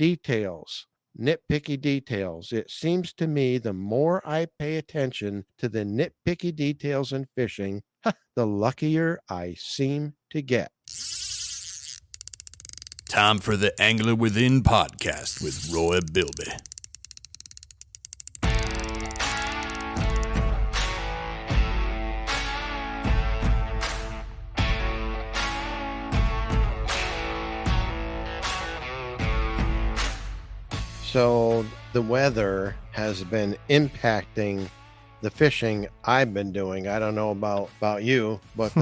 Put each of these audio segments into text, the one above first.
details, nitpicky details. It seems to me the more I pay attention to the nitpicky details in fishing, the luckier I seem to get. Time for the Angler Within podcast with Roy Bilby. So the weather has been impacting the fishing I've been doing. I don't know about you, but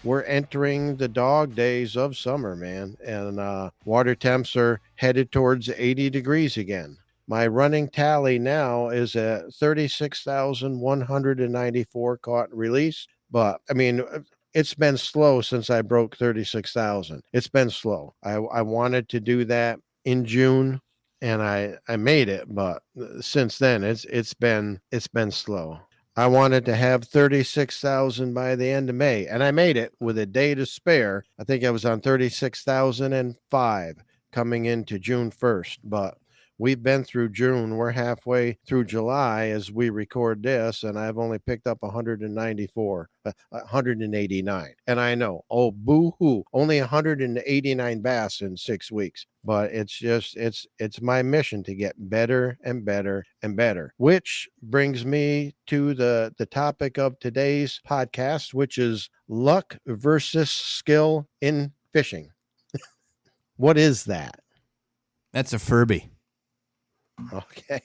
we're entering the dog days of summer, man. And water temps are headed towards 80 degrees again. My running tally now is at 36,194 caught and released. But I mean, it's been slow since I broke 36,000. It's been slow. I wanted to do that in June, and I made it, but since then it's been slow. I wanted to have 36,000 by the end of May, and I made it with a day to spare. I think I was on 36,005 coming into June 1st, but we've been through June. We're halfway through July as we record this, and I've only picked up 189. And I know, oh, boo-hoo, only 189 bass in 6 weeks. But it's my mission to get better and better and better, which brings me to the topic of today's podcast, which is luck versus skill in fishing. What is that? That's a Furby. Okay.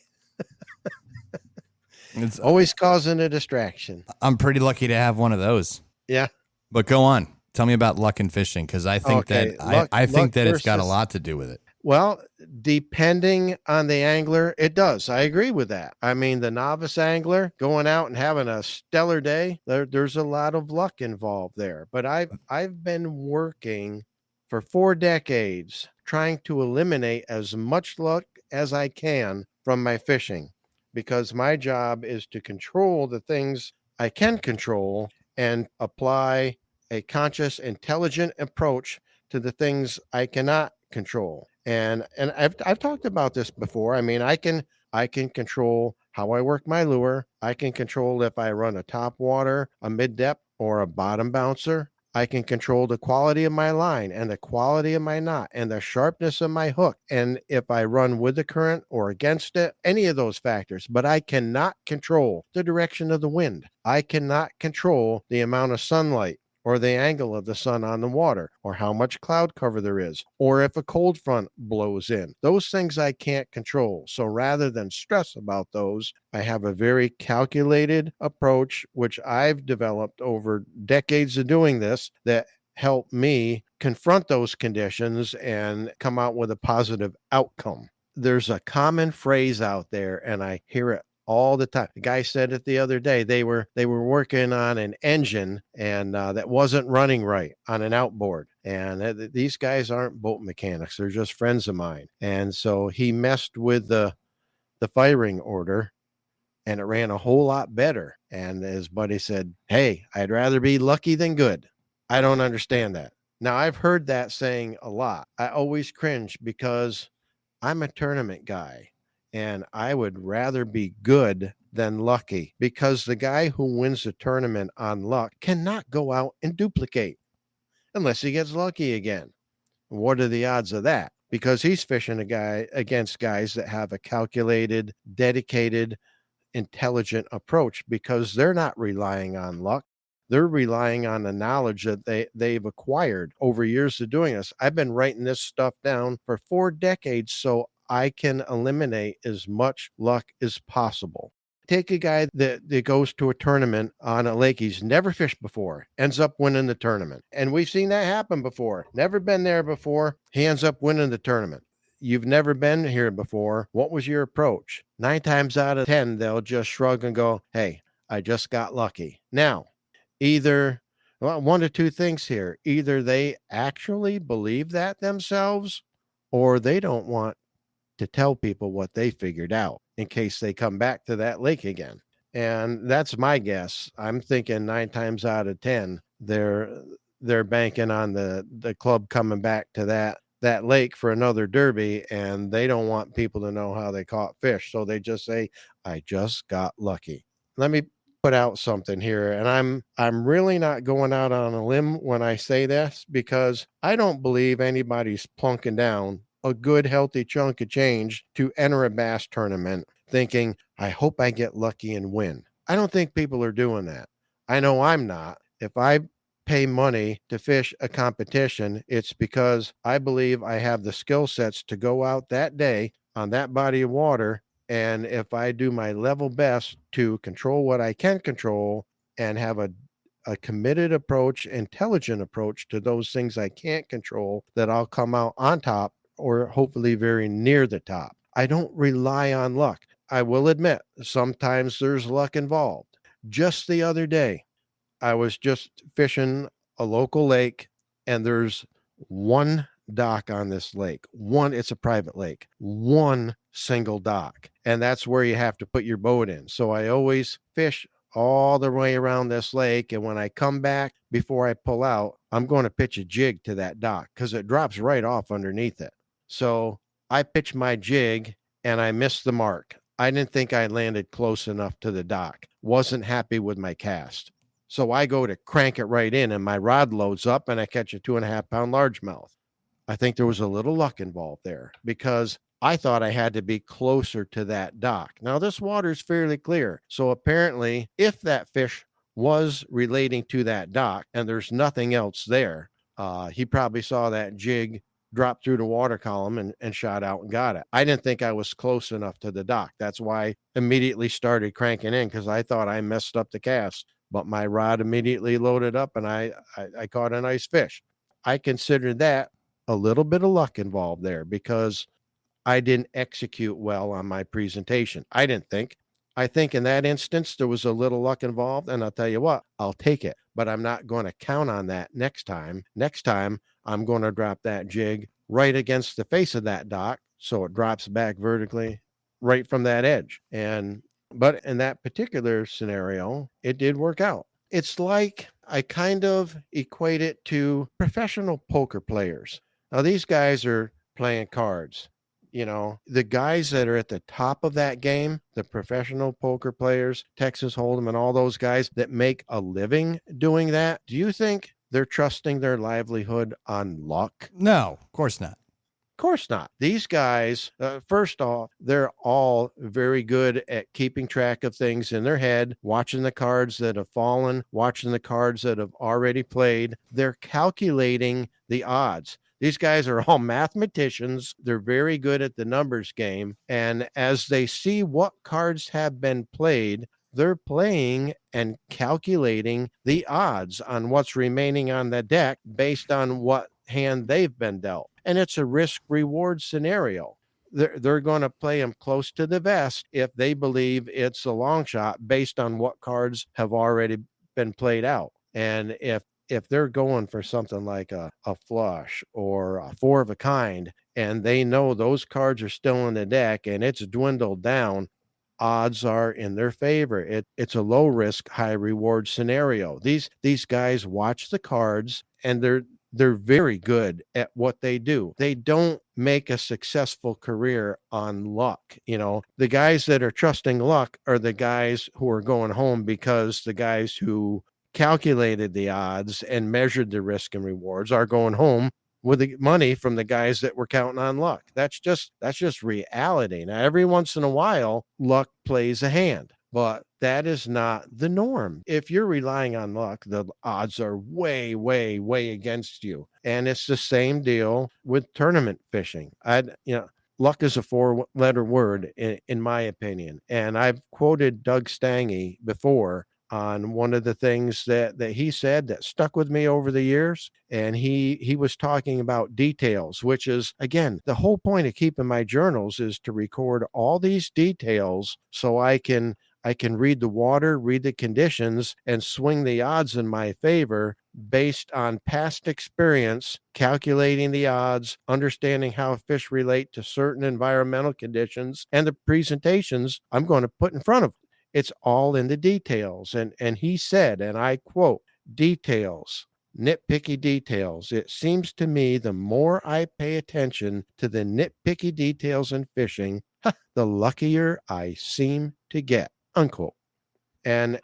It's always causing a distraction. I'm pretty lucky to have one of those. Yeah. But go on. Tell me about luck and fishing, because I think I think that it's got a lot to do with it. Well, depending on the angler, it does. I agree with that. I mean, the novice angler going out and having a stellar day, there's a lot of luck involved there. But I've been working for 4 decades trying to eliminate as much luck as I can from my fishing, because my job is to control the things I can control and apply a conscious, intelligent approach to the things I cannot control. And I've talked about this before. I mean, I can control how I work my lure. I can control if I run a top water, a mid depth, or a bottom bouncer. I can control the quality of my line and the quality of my knot and the sharpness of my hook. And if I run with the current or against it, any of those factors, but I cannot control the direction of the wind. I cannot control the amount of sunlight or the angle of the sun on the water, or how much cloud cover there is, or if a cold front blows in. Those things I can't control. So rather than stress about those, I have a very calculated approach, which I've developed over decades of doing this, that help me confront those conditions and come out with a positive outcome. There's a common phrase out there, and I hear it all the time. The guy said it the other day. They were working on an engine and that wasn't running right on an outboard. And these guys aren't boat mechanics. They're just friends of mine. And so he messed with the firing order, and it ran a whole lot better. And his buddy said, "Hey, I'd rather be lucky than good." I don't understand that. Now, I've heard that saying a lot. I always cringe because I'm a tournament guy. And I would rather be good than lucky, because the guy who wins the tournament on luck cannot go out and duplicate unless he gets lucky again. What are the odds of that? Because he's fishing against guys that have a calculated, dedicated, intelligent approach, because they're not relying on luck. They're relying on the knowledge that they've acquired over years of doing this. I've been writing this stuff down for 4 decades, so I can eliminate as much luck as possible. Take a guy that goes to a tournament on a lake he's never fished before, ends up winning the tournament. And we've seen that happen before. Never been there before. He ends up winning the tournament. You've never been here before. What was your approach? 9 times out of 10, they'll just shrug and go, "Hey, I just got lucky." Now, one of two things here. Either they actually believe that themselves, or they don't want to tell people what they figured out in case they come back to that lake again. And that's my guess. I'm thinking 9 times out of 10, they're banking on the club coming back to that that lake for another derby, and they don't want people to know how they caught fish. So they just say, I just got lucky. Let me put out something here, and I'm really not going out on a limb when I say this, because I don't believe anybody's plunking down a good healthy chunk of change to enter a bass tournament thinking, I hope I get lucky and win. I don't think people are doing that. I know I'm not. If I pay money to fish a competition, it's because I believe I have the skill sets to go out that day on that body of water. And if I do my level best to control what I can control and have a committed approach, intelligent approach to those things I can't control, that I'll come out on top or hopefully very near the top. I don't rely on luck. I will admit, sometimes there's luck involved. Just the other day, I was just fishing a local lake, and there's one dock on this lake. One, it's a private lake, one single dock. And that's where you have to put your boat in. So I always fish all the way around this lake. And when I come back, before I pull out, I'm going to pitch a jig to that dock because it drops right off underneath it. So I pitched my jig and I missed the mark. I didn't think I landed close enough to the dock. Wasn't happy with my cast. So I go to crank it right in, and my rod loads up, and I catch a 2.5 pound largemouth. I think there was a little luck involved there because I thought I had to be closer to that dock. Now, this water is fairly clear. So apparently, if that fish was relating to that dock and there's nothing else there, he probably saw that jig drop through the water column and shot out and got it. I didn't think I was close enough to the dock. That's why I immediately started cranking in, because I thought I messed up the cast. But my rod immediately loaded up, and I caught a nice fish. I considered that a little bit of luck involved there because I didn't execute well on my presentation. I didn't think. I think in that instance, there was a little luck involved. And I'll tell you what, I'll take it. But I'm not going to count on that next time. Next time, I'm going to drop that jig right against the face of that dock so it drops back vertically right from that edge. But in that particular scenario, it did work out. It's like I kind of equate it to professional poker players. Now, these guys are playing cards. The guys that are at the top of that game, the professional poker players, Texas Hold'em, and all those guys that make a living doing that, do you think they're trusting their livelihood on luck? No, of course not. Of course not. These guys, first off, they're all very good at keeping track of things in their head, watching the cards that have fallen, watching the cards that have already played. They're calculating the odds. These guys are all mathematicians. They're very good at the numbers game. And as they see what cards have been played, they're playing and calculating the odds on what's remaining on the deck based on what hand they've been dealt. And it's a risk reward scenario. They're going to play them close to the vest if they believe it's a long shot based on what cards have already been played out. And if they're going for something like a flush or a four of a kind, and they know those cards are still in the deck and it's dwindled down, odds are in their favor. It's a low risk, high reward scenario. These guys watch the cards, and they're very good at what they do. They don't make a successful career on luck. The guys that are trusting luck are the guys who are going home, because the guys who calculated the odds and measured the risk and rewards are going home with the money from the guys that were counting on luck. That's just reality. Now, every once in a while, luck plays a hand, but that is not the norm. If you're relying on luck, the odds are way, way, way against you. And it's the same deal with tournament fishing. Luck is a four-letter word in my opinion. And I've quoted Doug Stange before on one of the things that he said that stuck with me over the years. And he was talking about details, which is, again, the whole point of keeping my journals is to record all these details so I can read the water, read the conditions, and swing the odds in my favor based on past experience, calculating the odds, understanding how fish relate to certain environmental conditions, and the presentations I'm going to put in front of them. It's all in the details. And he said, and I quote, details nitpicky details. It seems to me the more I pay attention to the nitpicky details in fishing, the luckier I seem to get. Unquote. And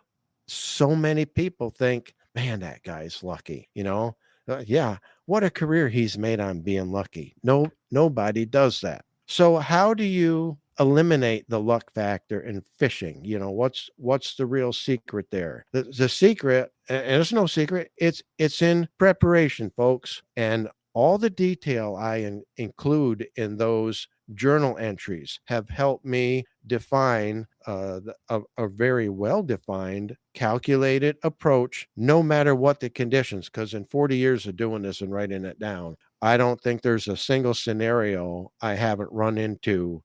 so many people think, man, that guy's lucky, yeah, what a career he's made on being lucky. No, nobody does that. So how do you eliminate the luck factor in fishing? What's the real secret there? The secret, and it's no secret, it's in preparation, folks. And all the detail I include in those journal entries have helped me define a very well defined, calculated approach, no matter what the conditions. Because in 40 years of doing this and writing it down, I don't think there's a single scenario I haven't run into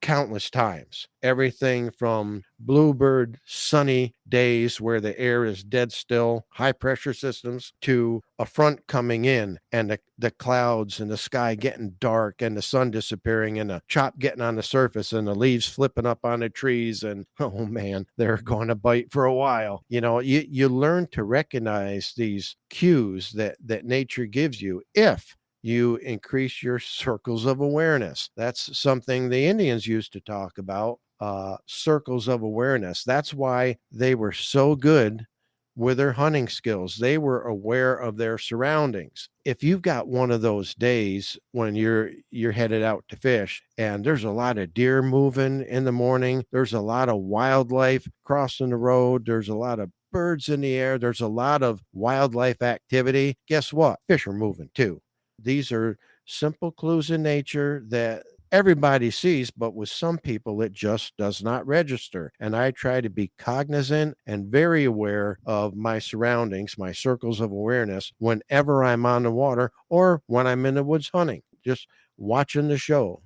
countless times. Everything from bluebird sunny days where the air is dead still, high pressure systems, to a front coming in and the clouds and the sky getting dark and the sun disappearing and the chop getting on the surface and the leaves flipping up on the trees. And oh man, they're going to bite for a while. You learn to recognize these cues that nature gives you if you increase your circles of awareness. That's something the Indians used to talk about, circles of awareness. That's why they were so good with their hunting skills. They were aware of their surroundings. If you've got one of those days when you're headed out to fish and there's a lot of deer moving in the morning, there's a lot of wildlife crossing the road, there's a lot of birds in the air, there's a lot of wildlife activity, guess what? Fish are moving too. These are simple clues in nature that everybody sees, but with some people, it just does not register. And I try to be cognizant and very aware of my surroundings, my circles of awareness, whenever I'm on the water or when I'm in the woods hunting, just watching the show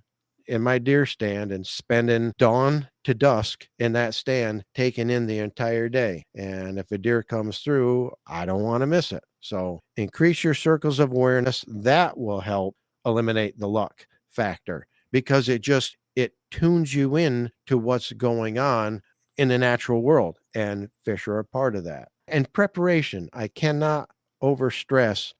in my deer stand and spending dawn to dusk in that stand, taking in the entire day. And if a deer comes through, I don't want to miss it. So increase your circles of awareness. That will help eliminate the luck factor because it tunes you in to what's going on in the natural world, and fish are a part of that. And preparation, I cannot overstress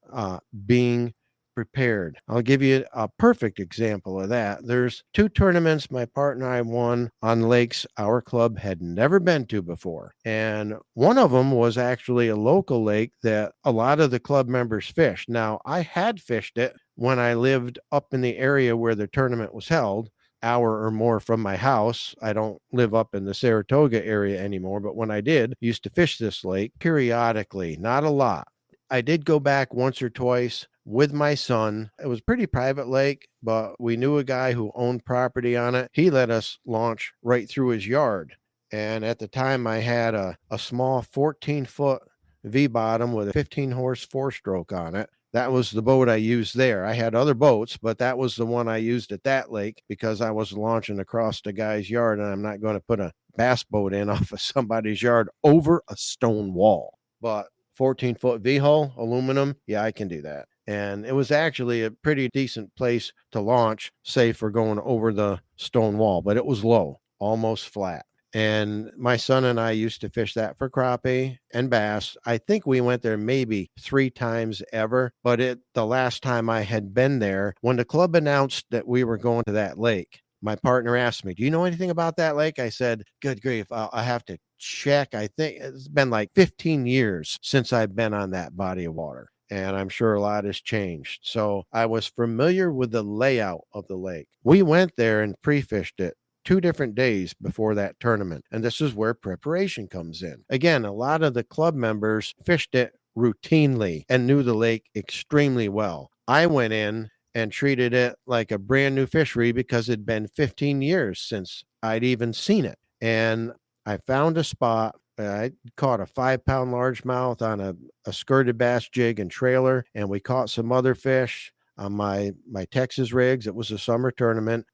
being prepared. I'll give you a perfect example of that. There's two tournaments my partner and I won on lakes our club had never been to before. And one of them was actually a local lake that a lot of the club members fished. Now, I had fished it when I lived up in the area where the tournament was held, hour or more from my house. I don't live up in the Saratoga area anymore, but when I did, used to fish this lake periodically, not a lot. I did go back once or twice with my son. It was a pretty private lake, but we knew a guy who owned property on it. He let us launch right through his yard. And at the time, I had a small 14-foot V bottom with a 15 horse four stroke on it. That was the boat I used there. I had other boats, but that was the one I used at that lake because I was launching across the guy's yard, and I'm not going to put a bass boat in off of somebody's yard over a stone wall. But 14-foot V hull, aluminum, yeah, I can do that. And it was actually a pretty decent place to launch, say for going over the stone wall, but it was low, almost flat. And my son and I used to fish that for crappie and bass. I think we went there maybe 3 times ever, but the last time I had been there, when the club announced that we were going to that lake, my partner asked me, "Do you know anything about that lake?" I said, "Good grief, I have to check." I think it's been like 15 years since I've been on that body of water, and I'm sure a lot has changed. So I was familiar with the layout of the lake. We went there and pre-fished it 2 different days before that tournament. And this is where preparation comes in. Again, a lot of the club members fished it routinely and knew the lake extremely well. I went in and treated it like a brand new fishery because it'd been 15 years since I'd even seen it. And I found a spot. I caught a 5-pound largemouth on a skirted bass jig and trailer, and we caught some other fish on my Texas rigs. It was a summer tournament.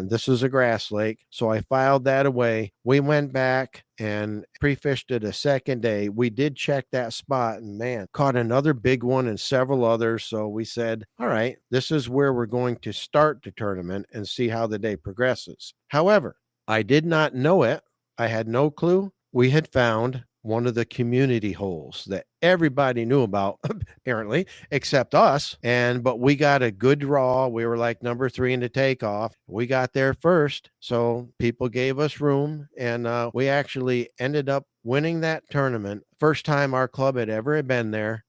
This is a grass lake. So I filed that away. We went back and pre-fished it a second day. We did check that spot and man, caught another big one and several others. So we said, all right, this is where we're going to start the tournament and see how the day progresses. However, I did not know it. I had no clue. We had found one of the community holes that everybody knew about, apparently, except us. But we got a good draw. We were like number 3 in the takeoff. We got there first, so people gave us room, and we actually ended up winning that tournament. First time our club had ever been there.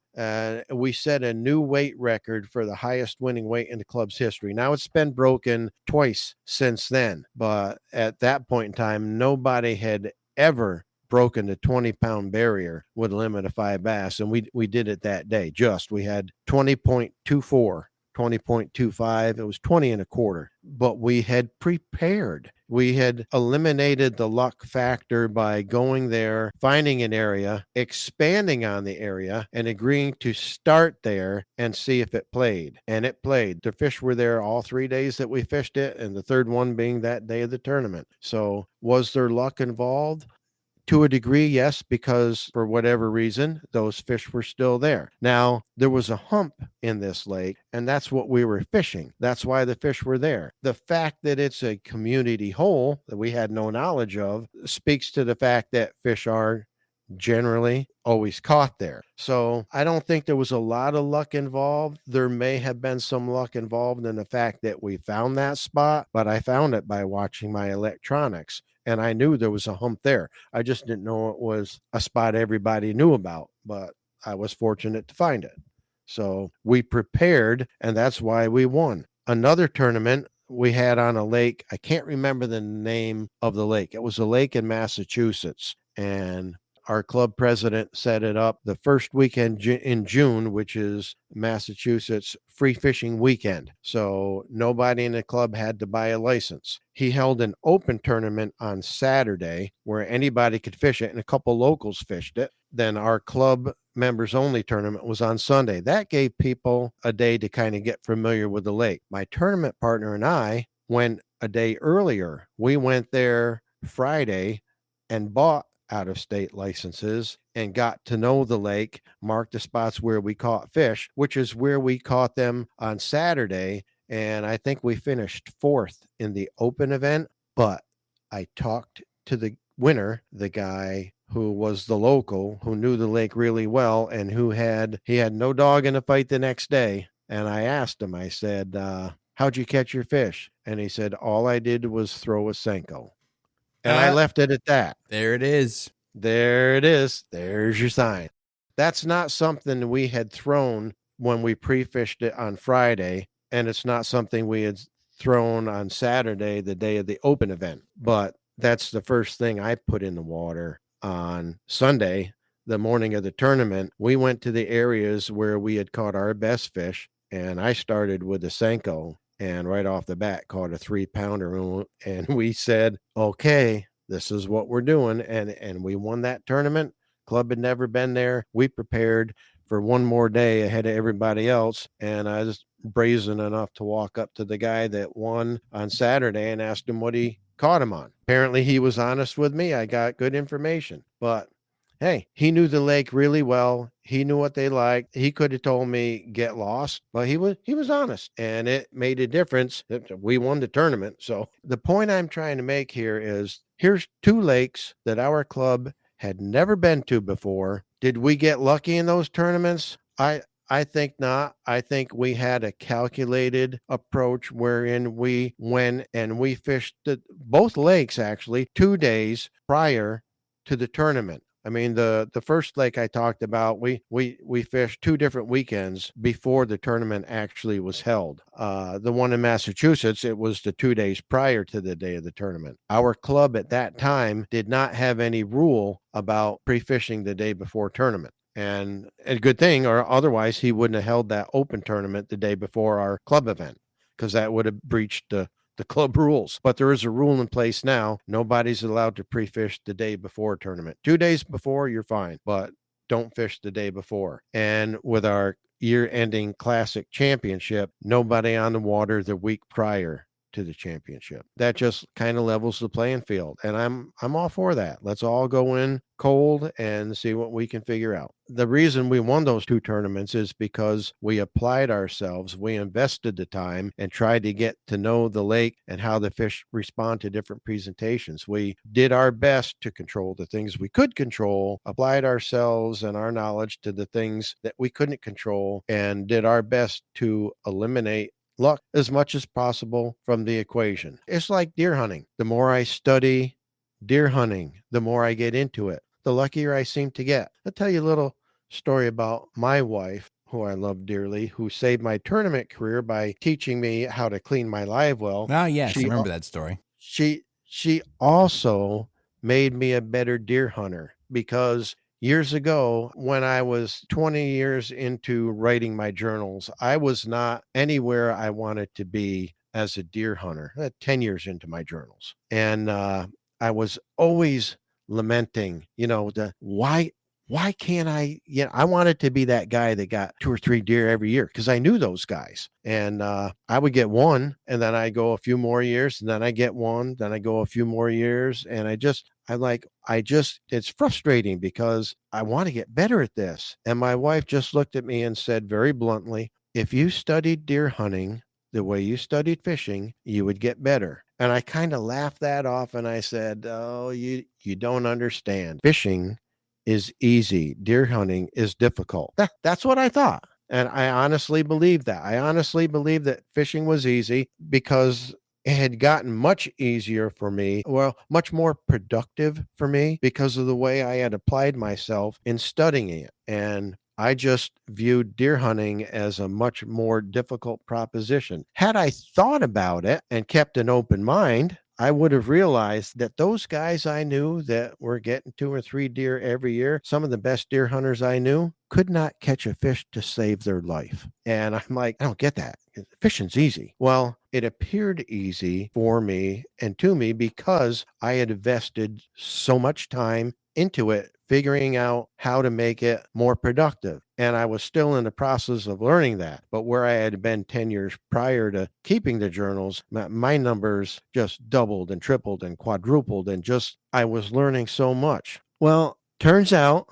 We set a new weight record for the highest winning weight in the club's history. Now, it's been broken twice since then, but at that point in time, nobody had ever broken the 20-pound barrier with a limit of 5 bass, and we did it that day. We had 20.24, 20.25. It was 20 and a quarter, but we had prepared. We had eliminated the luck factor by going there, finding an area, expanding on the area, and agreeing to start there and see if it played. And it played. The fish were there all 3 days that we fished it, and the third one being that day of the tournament. So was there luck involved? To a degree, yes, because for whatever reason, those fish were still there. Now, there was a hump in this lake, and that's what we were fishing. That's why the fish were there. The fact that it's a community hole that we had no knowledge of speaks to the fact that fish are generally always caught there. So I don't think there was a lot of luck involved. There may have been some luck involved in the fact that we found that spot, but I found it by watching my electronics. And I knew there was a hump there. I just didn't know it was a spot everybody knew about, but I was fortunate to find it. So we prepared, and that's why we won. Another tournament we had on a lake. I can't remember the name of the lake. It was a lake in Massachusetts, and our club president set it up the first weekend in June, which is Massachusetts free fishing weekend. So nobody in the club had to buy a license. He held an open tournament on Saturday where anybody could fish it, and a couple locals fished it. Then our club members only tournament was on Sunday. That gave people a day to kind of get familiar with the lake. My tournament partner and I went a day earlier. We went there Friday and bought out of state licenses and got to know the lake, marked the spots where we caught fish, which is where we caught them on Saturday. And I think we finished 4th in the open event. But I talked to the winner, the guy who was the local, who knew the lake really well, and he had no dog in the fight the next day. And I asked him, I said, how'd you catch your fish? And he said, all I did was throw a Senko. And I left it at that. There it is. There it is. There's your sign. That's not something we had thrown when we pre-fished it on Friday, and it's not something we had thrown on Saturday, the day of the open event. But that's the first thing I put in the water on Sunday, the morning of the tournament. We went to the areas where we had caught our best fish, and I started with the Senko, and right off the bat caught a 3-pounder, and we said, okay, this is what we're doing. And we won that tournament. Club had never been there. We prepared for one more day ahead of everybody else. And I was brazen enough to walk up to the guy that won on Saturday and asked him what he caught him on. Apparently he was honest with me. I got good information, but hey, he knew the lake really well. He knew what they liked. He could have told me get lost, but he was honest, and it made a difference. We won the tournament. So the point I'm trying to make here is here's 2 lakes that our club had never been to before. Did we get lucky in those tournaments? I think not. I think we had a calculated approach wherein we went and we fished both lakes actually 2 days prior to the tournament. I mean, the first lake I talked about, we fished 2 different weekends before the tournament actually was held. The one in Massachusetts, it was the 2 days prior to the day of the tournament. Our club at that time did not have any rule about pre-fishing the day before tournament. And a good thing, or otherwise he wouldn't have held that open tournament the day before our club event, because that would have breached the club rules. But there is a rule in place now. Nobody's allowed to pre-fish the day before a tournament. 2 days before, you're fine, but don't fish the day before. And with our year-ending classic championship, nobody on the water the week prior to the championship. That just kind of levels the playing field. And I'm all for that. Let's all go in cold and see what we can figure out. The reason we won those 2 tournaments is because we applied ourselves, we invested the time and tried to get to know the lake and how the fish respond to different presentations. We did our best to control the things we could control, applied ourselves and our knowledge to the things that we couldn't control, and did our best to eliminate luck as much as possible from the equation. It's like deer hunting. The more I study deer hunting, the more I get into it, the luckier I seem to get. I'll tell you a little story about my wife, who I love dearly, who saved my tournament career by teaching me how to clean my live well. Oh, yes, I She remember that story. she also made me a better deer hunter because years ago, when I was 20 years into writing my journals, I was not anywhere I wanted to be as a deer hunter, 10 years into my journals. And I was always lamenting, the why can't I? I wanted to be that guy that got 2 or 3 deer every year because I knew those guys. And I would get one, and then I go a few more years, and then I get one, then I go a few more years. And it's frustrating because I want to get better at this. And my wife just looked at me and said very bluntly, if you studied deer hunting the way you studied fishing, you would get better. And I kind of laughed that off and I said, oh, you don't understand. Fishing is easy. Deer hunting is difficult. That's what I thought. And I honestly believe that. I honestly believe that fishing was easy because it had gotten much easier for me, well, much more productive for me because of the way I had applied myself in studying it. And I just viewed deer hunting as a much more difficult proposition. Had I thought about it and kept an open mind, I would have realized that those guys I knew that were getting 2 or 3 deer every year, some of the best deer hunters I knew, could not catch a fish to save their life. And I'm like, I don't get that. Fishing's easy. Well, it appeared easy for me and to me because I had invested so much time into it, figuring out how to make it more productive. And I was still in the process of learning that. But where I had been 10 years prior to keeping the journals, my numbers just doubled and tripled and quadrupled. And just, I was learning so much. Well, turns out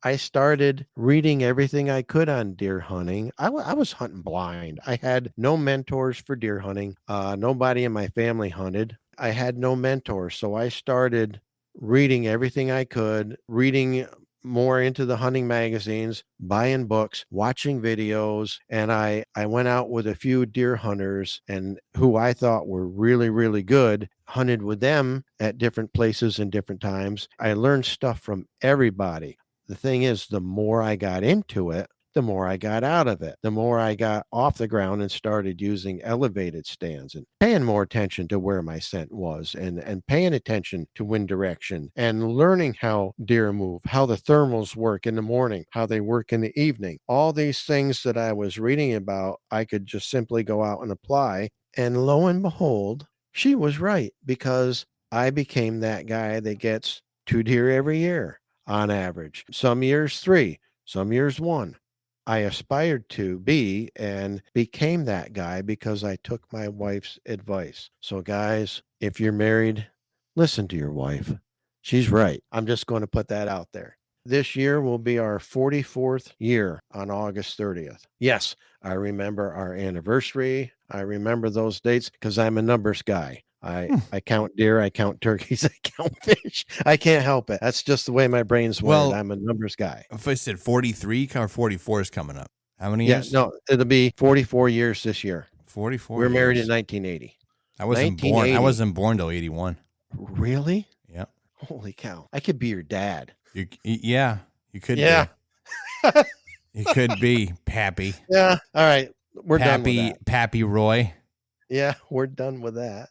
I started reading everything I could on deer hunting. I was hunting blind. I had no mentors for deer hunting. Nobody in my family hunted. I had no mentors. So I started reading everything I could, reading more into the hunting magazines, buying books, watching videos. And I went out with a few deer hunters and who I thought were really, really good, hunted with them at different places and different times. I learned stuff from everybody. The thing is, the more I got into it, the more I got out of it, the more I got off the ground and started using elevated stands and paying more attention to where my scent was and paying attention to wind direction and learning how deer move, how the thermals work in the morning, how they work in the evening. All these things that I was reading about, I could just simply go out and apply. And lo and behold, she was right because I became that guy that gets 2 deer every year on average. Some years 3, some years 1. I aspired to be and became that guy because I took my wife's advice. So, guys, if you're married, listen to your wife. She's right. I'm just going to put that out there. This year will be our 44th year on August 30th. Yes, I remember our anniversary. I remember those dates because I'm a numbers guy. I count deer, I count turkeys, I count fish. I can't help it. That's just the way my brain's wired. I'm a numbers guy. If I said 43 or 44 is coming up, how many years? Yeah, no, it'll be 44 years this year. 44 We were married years. in 1980. I wasn't born. I wasn't born till 81. Really? Yeah. Holy cow. I could be your dad. Yeah, you could be. You could be, Pappy. Yeah. All right. We're done with that. Pappy Roy. Yeah, we're done with that.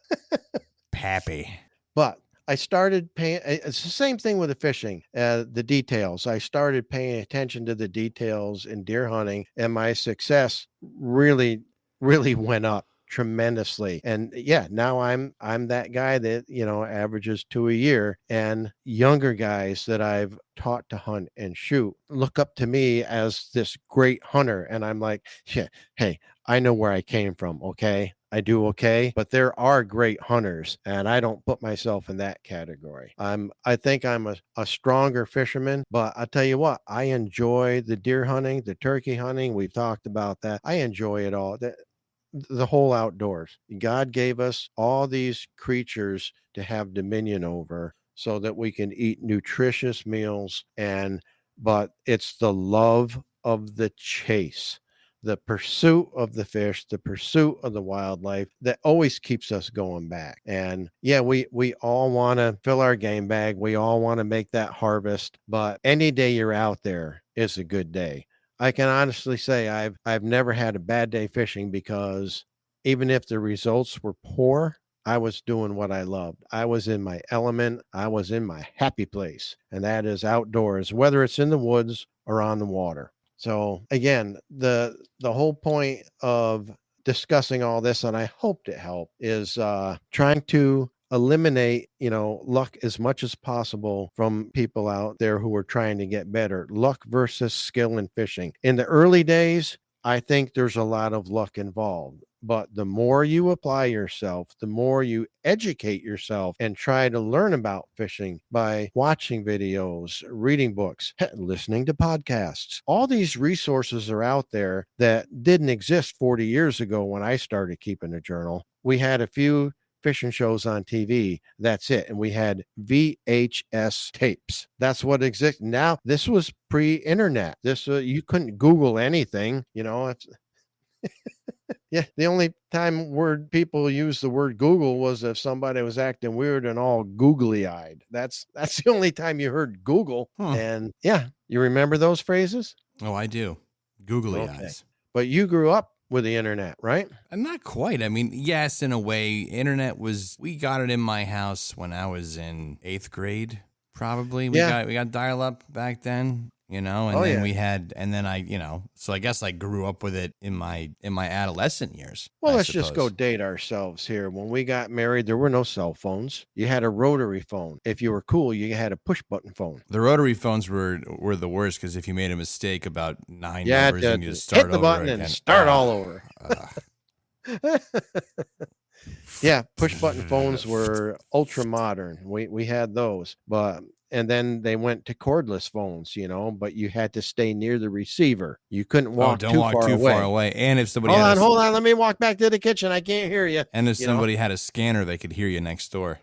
Pappy. But I started paying, it's the same thing with the fishing, the details. I started paying attention to the details in deer hunting, and my success really, really went up tremendously. And yeah, now I'm that guy that, averages 2 a year, and younger guys that I've taught to hunt and shoot look up to me as this great hunter. And I'm like, hey, I know where I came from. Okay. I do okay, but there are great hunters, and I don't put myself in that category. I think I'm a stronger fisherman, but I tell you what, I enjoy the deer hunting, the turkey hunting. We've talked about that. I enjoy it all. The whole outdoors. God gave us all these creatures to have dominion over so that we can eat nutritious meals, and but it's the love of the chase, the pursuit of the fish, the pursuit of the wildlife that always keeps us going back. And yeah, we all want to fill our game bag. We all want to make that harvest, but any day you're out there is a good day. I can honestly say I've never had a bad day fishing, because even if the results were poor, I was doing what I loved. I was in my element. I was in my happy place, and that is outdoors, whether it's in the woods or on the water. So again, the whole point of discussing all this, and I hoped it helped, is trying to eliminate, luck as much as possible from people out there who are trying to get better. Luck versus skill in fishing. In the early days, I think there's a lot of luck involved. But the more you apply yourself, the more you educate yourself and try to learn about fishing by watching videos, reading books, listening to podcasts. All these resources are out there that didn't exist 40 years ago when I started keeping a journal. We had a few fishing shows on TV. That's it. And we had VHS tapes. That's what exists. Now, this was pre-internet. This you couldn't Google anything. Yeah, the only time word people use the word Google was if somebody was acting weird and all googly eyed. That's the only time you heard Google. And yeah, you remember those phrases? Oh, I do. Googly Okay. eyes. But you grew up with the internet, right? Not quite. I mean, yes, in a way. Internet we got it in my house when I was in 8th grade, probably. We got dial up back then, and then we had, and then so I guess I grew up with it in my adolescent years. Well, let's just go date ourselves here. When we got married, there were no cell phones. You had a rotary phone. If you were cool, you had a push button phone. The rotary phones were the worst, because if you made a mistake about 9 numbers, you need to start hit the over button again. And start all over. Yeah, push button phones were ultra modern. We had those, and then they went to cordless phones, but you had to stay near the receiver. You couldn't walk too far away. And if somebody hold on, let me walk back to the kitchen. I can't hear you. And if somebody had a scanner, they could hear you next door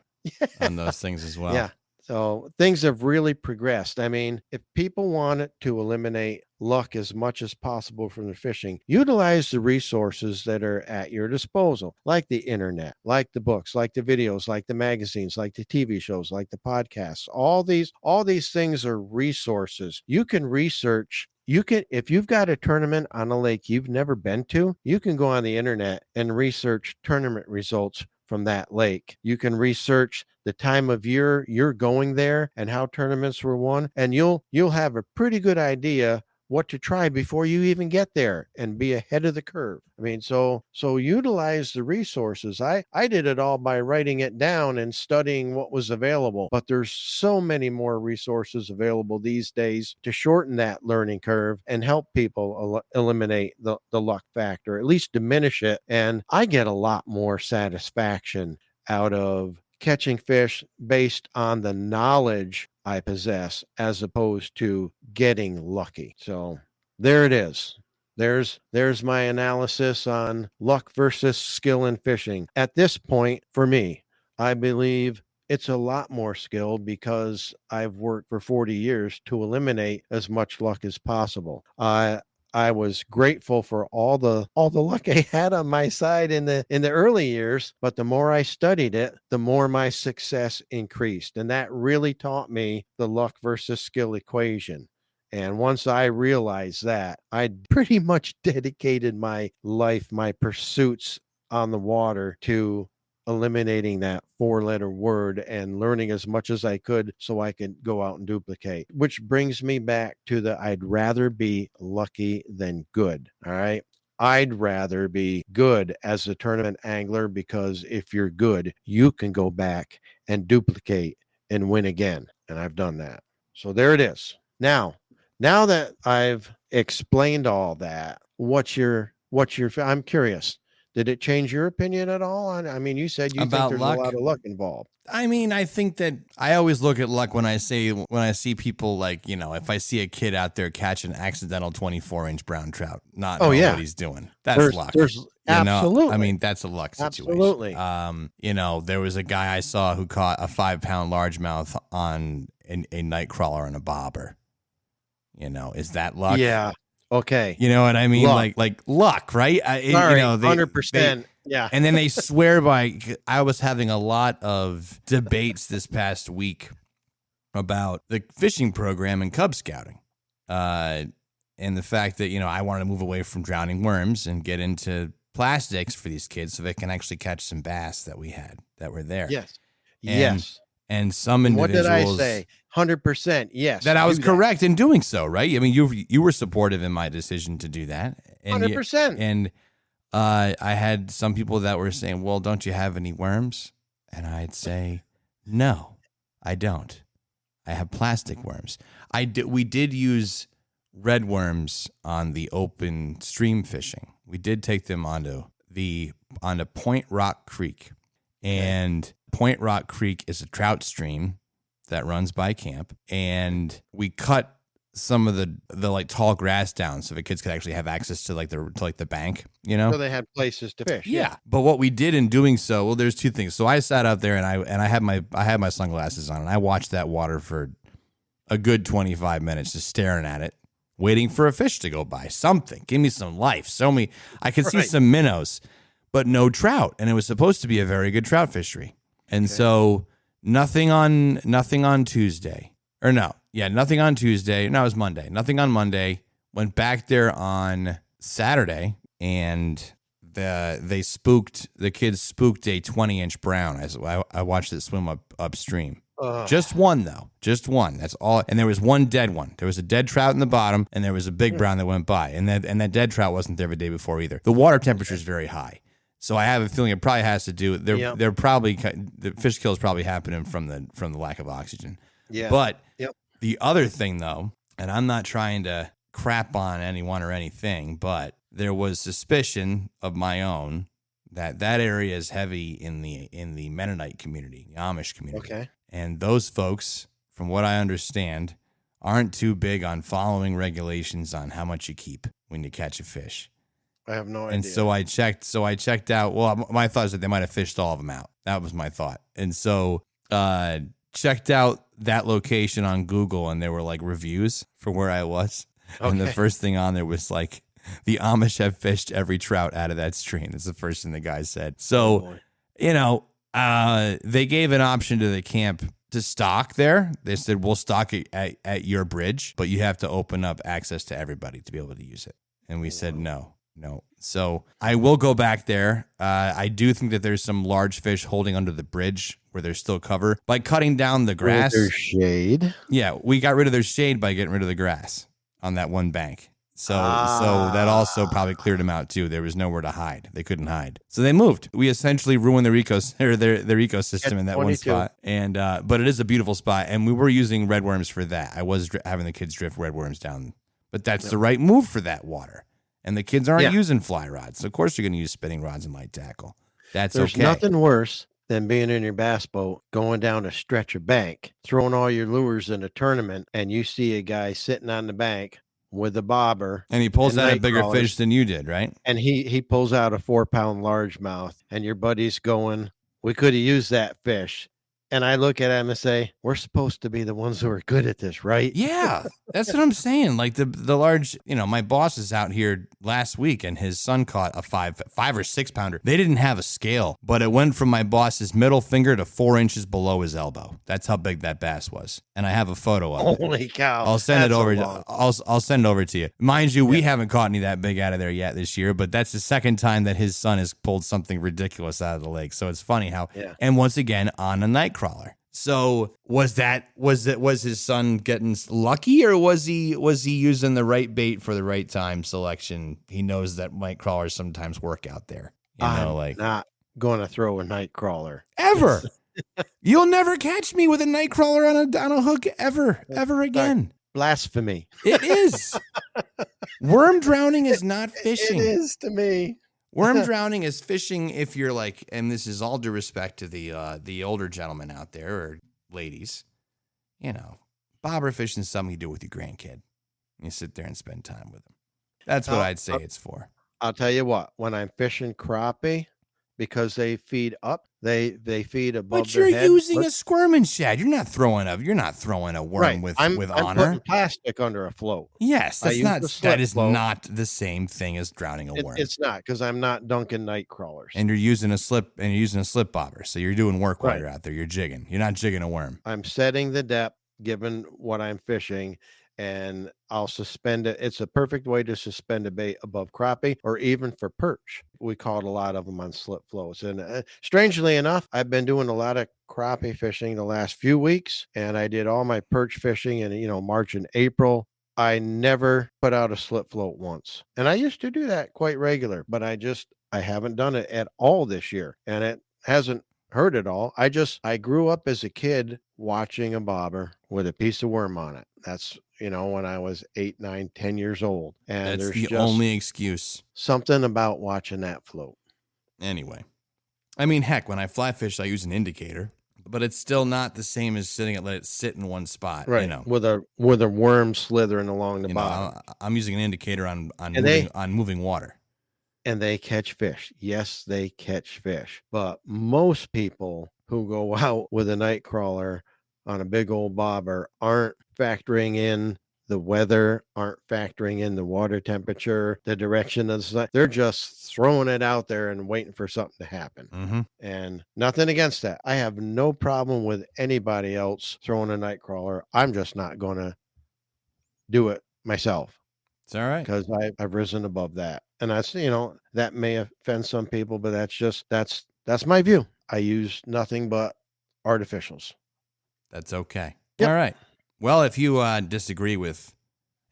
on those things as well. Yeah. So things have really progressed. I mean, if people wanted to eliminate luck as much as possible from the fishing, utilize the resources that are at your disposal, like the internet, like the books, like the videos, like the magazines, like the TV shows, like the podcasts. All these things are resources. You can research. If you've got a tournament on a lake you've never been to, you can go on the internet and research tournament results from that lake. You can research the time of year you're going there and how tournaments were won, and you'll have a pretty good idea what to try before you even get there and be ahead of the curve. I mean, so utilize the resources. I did it all by writing it down and studying what was available, but there's so many more resources available these days to shorten that learning curve and help people eliminate the luck factor, at least diminish it. And I get a lot more satisfaction out of catching fish based on the knowledge I possess as opposed to getting lucky. So there it is. There's my analysis on luck versus skill in fishing. At this point, for me, I believe it's a lot more skill, because I've worked for 40 years to eliminate as much luck as possible. I was grateful for all the luck I had on my side in the early years, but the more I studied it, the more my success increased. And that really taught me the luck versus skill equation. And once I realized that, I pretty much dedicated my life, my pursuits on the water, to eliminating that 4-letter word and learning as much as I could so I could go out and duplicate, which brings me back to I'd rather be lucky than good. All right. I'd rather be good as a tournament angler, because if you're good, you can go back and duplicate and win again. And I've done that. So there it is. Now that I've explained all that, I'm curious. Did it change your opinion at all? I mean, you said you think About there's a luck. lot of luck involved. I mean, I think that I always look at luck when I see people like, if I see a kid out there catch an accidental 24-inch brown trout, not Oh knowing yeah, what he's doing. That's luck. there's I absolutely, mean, that's a luck situation. absolutely. There was a guy I saw who caught a 5-pound largemouth on a night crawler and a bobber. Is that luck? Yeah. Okay. You know what I mean? Luck. Like luck, right? Sorry, 100%. Yeah. And then they swear by. I was having a lot of debates this past week about the fishing program and Cub Scouting, and the fact that I want to move away from drowning worms and get into plastics for these kids so they can actually catch some bass that were there. Yes. And, yes. And some individuals. What did I say? 100%. Yes. That I was correct in doing so, right? I mean, you were supportive in my decision to do that. 100%. And I had some people that were saying, well, don't you have any worms? And I'd say, no, I don't. I have plastic worms. We did use red worms on the open stream fishing. We did take them onto Point Rock Creek. And Point Rock Creek is a trout stream that runs by camp. And we cut some of the like tall grass down so the kids could actually have access to the bank, So they had places to fish. Yeah. But what we did in doing so, well, there's two things. So I sat out there and I had my sunglasses on and I watched that water for a good 25 minutes just staring at it, waiting for a fish to go by. Something. Give me some life. I could see some minnows, but no trout. And it was supposed to be a very good trout fishery. And so nothing on Tuesday. Or no. Yeah, nothing on Tuesday. No, it was Monday. Nothing on Monday. Went back there on Saturday, and the kids spooked a 20-inch brown. I watched it swim upstream. Just one, though. Just one. That's all. And there was one dead one. There was a dead trout in the bottom, and there was a big brown that went by. And that dead trout wasn't there the day before either. The water temperature is very high. So I have a feeling it probably has to do. They're probably the fish kill is probably happening from the lack of oxygen. Yeah. But the other thing, though, and I'm not trying to crap on anyone or anything, but there was suspicion of my own that area is heavy in the Mennonite community, the Amish community. Okay. And those folks, from what I understand, aren't too big on following regulations on how much you keep when you catch a fish. I have no idea. And so I checked out. Well, my thought is that they might have fished all of them out. That was my thought. And so checked out that location on Google, and there were like reviews for where I was. Okay. And the first thing on there was like, the Amish have fished every trout out of that stream. That's the first thing the guy said. So, they gave an option to the camp to stock there. They said, we'll stock it at your bridge, but you have to open up access to everybody to be able to use it. And we said, no. So I will go back there. I do think that there's some large fish holding under the bridge where there's still cover. By cutting down the grass. There's shade. Yeah, we got rid of their shade by getting rid of the grass on that one bank. So that also probably cleared them out too. There was nowhere to hide. They couldn't hide. So they moved. We essentially ruined their ecosystem in that 22. One spot. And but it is a beautiful spot. And we were using red worms for that. I was having the kids drift red worms down. But that's the right move for that water. And the kids aren't using fly rods. So of course you're going to use spinning rods and light tackle. There's nothing worse than being in your bass boat, going down a stretch of bank, throwing all your lures in a tournament, and you see a guy sitting on the bank with a bobber. And he pulls out a bigger fish than you did, right? And he pulls out a 4-pound largemouth, and your buddy's going, we could have used that fish. And I look at him and say, we're supposed to be the ones who are good at this, right? Yeah, that's what I'm saying. Like the large, my boss is out here last week and his son caught a 5 or 6 pounder. They didn't have a scale, but it went from my boss's middle finger to 4 inches below his elbow. That's how big that bass was. And I have a photo of it. Holy cow. I'll send it over. I'll send it over to you. Mind you, we haven't caught any that big out of there yet this year, but that's the second time that his son has pulled something ridiculous out of the lake. So it's funny how, and once again, on a night crawler. So was his son getting lucky, or was he using the right bait for the right time selection? He knows that night crawlers sometimes work out there. I'm not going to throw a night crawler ever. You'll never catch me with a night crawler on a hook ever again. Blasphemy. It is. Worm drowning is not fishing. It is to me. Worm drowning is fishing if you're like, and this is all due respect to the older gentlemen out there or ladies, bobber fishing is something you do with your grandkid. You sit there and spend time with them. That's what I'll, I'd say it's for. I'll tell you what, when I'm fishing crappie, because they feed up, they feed above But their you're head. using a squirming shad. You're not throwing a worm Right. with I'm putting honor. plastic under a float. Yes, I use the that slip is float. not the same thing as drowning a worm. It's not, because I'm not dunking night crawlers. And you're using a slip bobber, so you're doing work while Right. you're out there. You're jigging. You're not jigging a worm. I'm setting the depth given what I'm fishing, and I'll suspend it. It's a perfect way to suspend a bait above crappie or even for perch. We caught a lot of them on slip floats. And strangely enough, I've been doing a lot of crappie fishing the last few weeks, and I did all my perch fishing in, March and April. I never put out a slip float once. And I used to do that quite regular, but I haven't done it at all this year. And it hasn't hurt at all. I grew up as a kid watching a bobber with a piece of worm on it. That's, when I was 8, 9, 10 years old. And That's there's the just only excuse. something about watching that float. Anyway, I mean, heck, when I fly fish, I use an indicator, but it's still not the same as let it sit in one spot. Right. With a worm slithering along the bottom. I'm using an indicator on moving water. And they catch fish. Yes, they catch fish. But most people who go out with a night crawler on a big old bobber aren't factoring in the weather, aren't factoring in the water temperature, the direction of the sun. They're just throwing it out there and waiting for something to happen. Mm-hmm. And nothing against that. I have no problem with anybody else throwing a night crawler. I'm just not going to do it myself. It's all right. Because I've risen above that. And that's, that may offend some people, but that's my view. I use nothing but artificials. That's okay. Yep. All right. Well, if you disagree with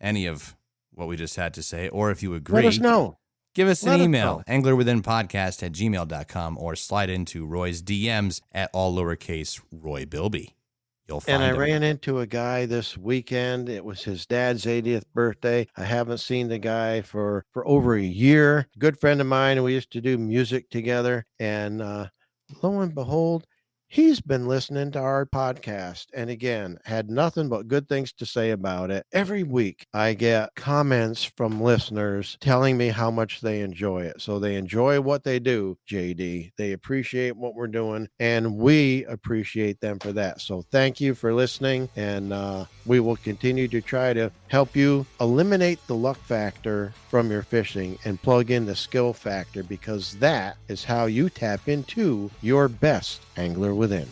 any of what we just had to say, or if you agree, let us know. Give us an email, anglerwithinpodcast@gmail.com, or slide into Roy's DMs at all lowercase Roy Bilby. And I ran into a guy this weekend. It was his dad's 80th birthday. I haven't seen the guy for over a year. Good friend of mine. We used to do music together. And lo and behold, he's been listening to our podcast. And again, had nothing but good things to say about it. Every week I get comments from listeners telling me how much they enjoy it. So they enjoy what they do, JD. They appreciate what we're doing, and we appreciate them for that. So thank you for listening, and we will continue to try to help you eliminate the luck factor from your fishing and plug in the skill factor, because that is how you tap into your best angler within.